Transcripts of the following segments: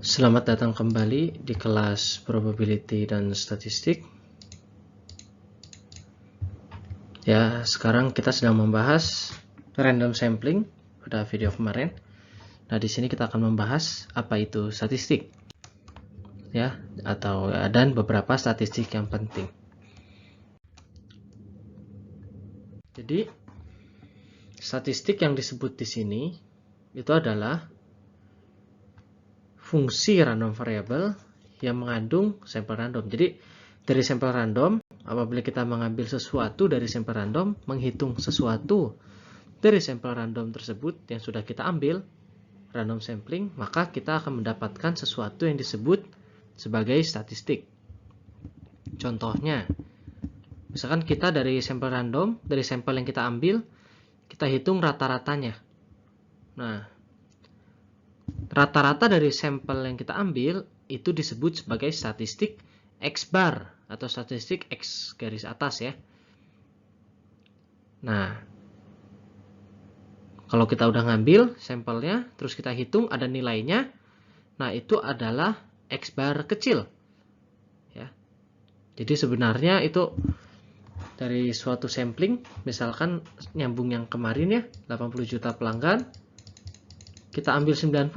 Selamat datang kembali di kelas probability dan statistik. Ya, sekarang kita sedang membahas random sampling pada video kemarin. Nah, di sini kita akan membahas apa itu statistik. Ya, dan beberapa statistik yang penting. Jadi, statistik yang disebut di sini itu adalah fungsi random variable yang mengandung sampel random. Jadi, dari sampel random, apabila kita mengambil sesuatu dari sampel random, menghitung sesuatu dari sampel random tersebut yang sudah kita ambil, random sampling, maka kita akan mendapatkan sesuatu yang disebut sebagai statistik. Contohnya, misalkan kita dari sampel random, dari sampel yang kita ambil, kita hitung rata-ratanya. Nah, rata-rata dari sampel yang kita ambil itu disebut sebagai statistik X bar atau statistik X garis atas ya. Nah, kalau kita udah ngambil sampelnya, terus kita hitung ada nilainya, nah itu adalah X bar kecil. Ya. Jadi sebenarnya itu dari suatu sampling, misalkan nyambung yang kemarin ya, 80 juta pelanggan, kita ambil 90,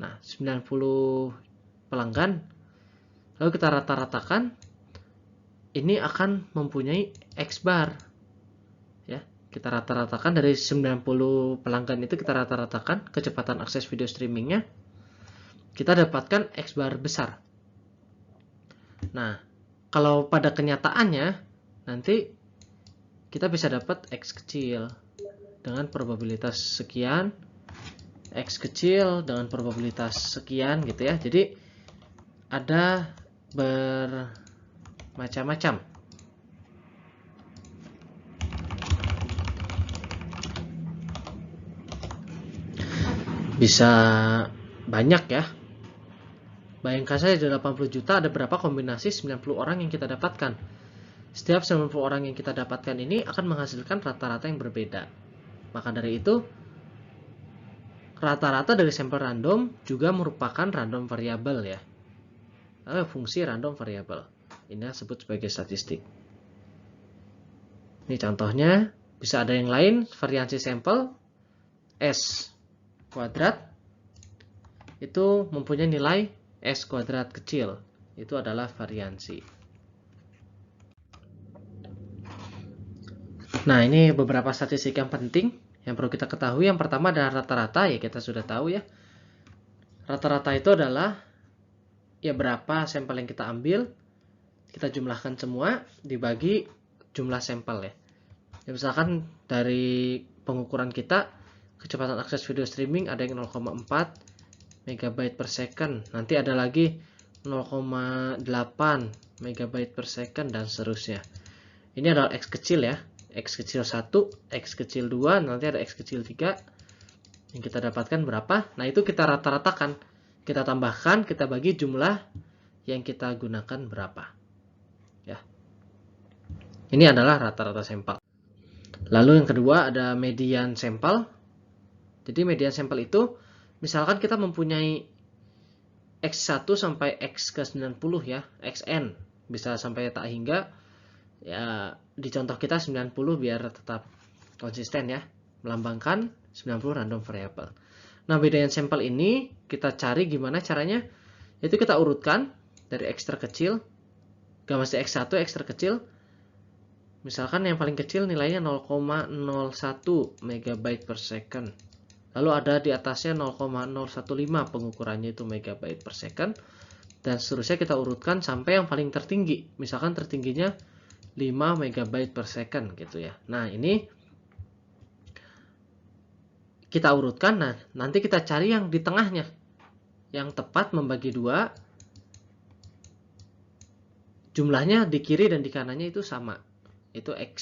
nah 90 pelanggan, lalu kita rata-ratakan, ini akan mempunyai X bar. Ya, kita rata-ratakan dari 90 pelanggan itu kita rata-ratakan kecepatan akses video streamingnya, kita dapatkan X bar besar. Nah, kalau pada kenyataannya nanti kita bisa dapat X kecil dengan probabilitas sekian, X kecil dengan probabilitas sekian gitu ya. Jadi ada bermacam-macam. Bisa banyak ya. Bayangkan saja dari 80 juta ada berapa kombinasi 90 orang yang kita dapatkan. Setiap 90 orang yang kita dapatkan ini akan menghasilkan rata-rata yang berbeda. Maka dari itu, rata-rata dari sampel random juga merupakan random variable ya. Fungsi random variable. Ini disebut sebagai statistik. Ini contohnya, bisa ada yang lain, variansi sampel S kuadrat itu mempunyai nilai S kuadrat kecil. Itu adalah variansi. Nah, ini beberapa statistik yang penting yang perlu kita ketahui. Yang pertama adalah rata-rata, ya kita sudah tahu ya. Rata-rata itu adalah ya berapa sampel yang kita ambil, kita jumlahkan semua dibagi jumlah sampel ya. Ya misalkan dari pengukuran kita, kecepatan akses video streaming ada yang 0,4 megabyte per second, nanti ada lagi 0,8 megabyte per second dan seterusnya. Ini adalah X kecil ya. X kecil 1, X kecil 2, nanti ada X kecil 3. Yang kita dapatkan berapa? Nah, itu kita rata-ratakan. Kita tambahkan, kita bagi jumlah yang kita gunakan berapa. Ya. Ini adalah rata-rata sampel. Lalu yang kedua ada median sampel. Jadi median sampel itu, misalkan kita mempunyai X1 sampai X ke 90 ya, XN. Bisa sampai tak hingga. Ya, di contoh kita 90 biar tetap konsisten ya, melambangkan 90 random variable. Nah, median sampel ini kita cari gimana caranya? Itu kita urutkan dari X terkecil, gak mesti X1, X terkecil. Misalkan yang paling kecil nilainya 0,01 megabyte per second. Lalu ada di atasnya 0,015 pengukurannya itu megabyte per second. Dan seterusnya kita urutkan sampai yang paling tertinggi. Misalkan tertingginya 5 megabyte per second gitu ya. Nah, ini kita urutkan. Nah, nanti kita cari yang di tengahnya. Yang tepat membagi 2. Jumlahnya di kiri dan di kanannya itu sama. Itu X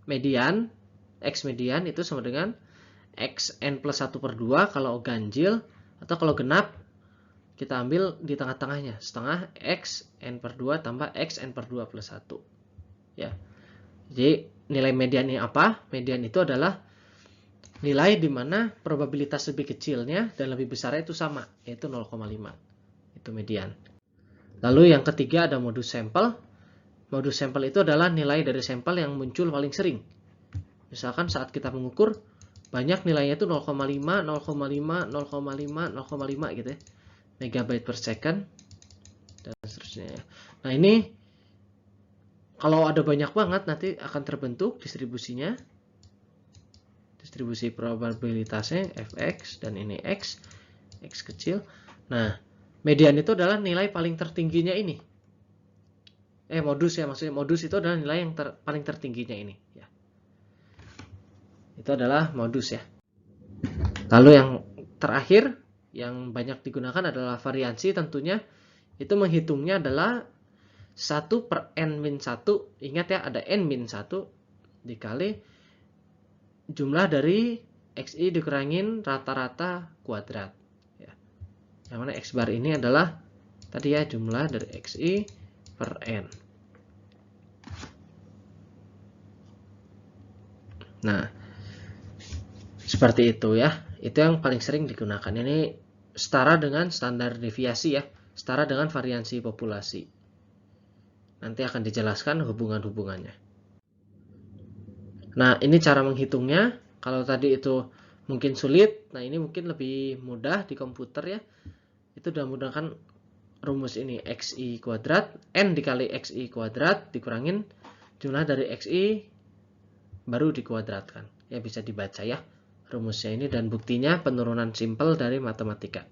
median. X median itu sama dengan XN plus 1 per 2 kalau ganjil. Atau kalau genap, kita ambil di tengah-tengahnya. Setengah X N per 2 tambah X N per 2 plus 1. Ya. Jadi nilai median ini apa? Median itu adalah nilai di mana probabilitas lebih kecilnya dan lebih besarnya itu sama, yaitu 0,5. Itu median. Lalu yang ketiga ada modus sampel. Modus sampel itu adalah nilai dari sampel yang muncul paling sering. Misalkan saat kita mengukur, banyak nilainya itu 0,5, 0,5, 0,5, 0,5 gitu ya. Megabyte per second. Dan seterusnya. Nah ini, kalau ada banyak banget, nanti akan terbentuk distribusinya. Distribusi probabilitasnya fx, dan ini x kecil. Nah, median itu adalah nilai paling tertingginya ini. Modus ya, maksudnya modus itu adalah nilai yang paling tertingginya ini. Ya. Itu adalah modus ya. Lalu yang terakhir, yang banyak digunakan adalah variansi tentunya. Itu menghitungnya adalah 1 per n-1. Ingat ya, ada n-1 dikali jumlah dari xi dikurangin rata-rata kuadrat. Ya. Yang mana x bar ini adalah tadi ya jumlah dari xi per n. Nah, seperti itu ya. Itu yang paling sering digunakan. Ini setara dengan standar deviasi ya. Setara dengan variansi populasi. Nanti akan dijelaskan hubungan-hubungannya. Nah, ini cara menghitungnya. Kalau tadi itu mungkin sulit, nah ini mungkin lebih mudah di komputer ya. Itu sudah menggunakan rumus ini, xi kuadrat, n dikali xi kuadrat, dikurangin jumlah dari xi, baru dikuadratkan. Ya bisa dibaca ya rumusnya ini, dan buktinya penurunan simpel dari matematika.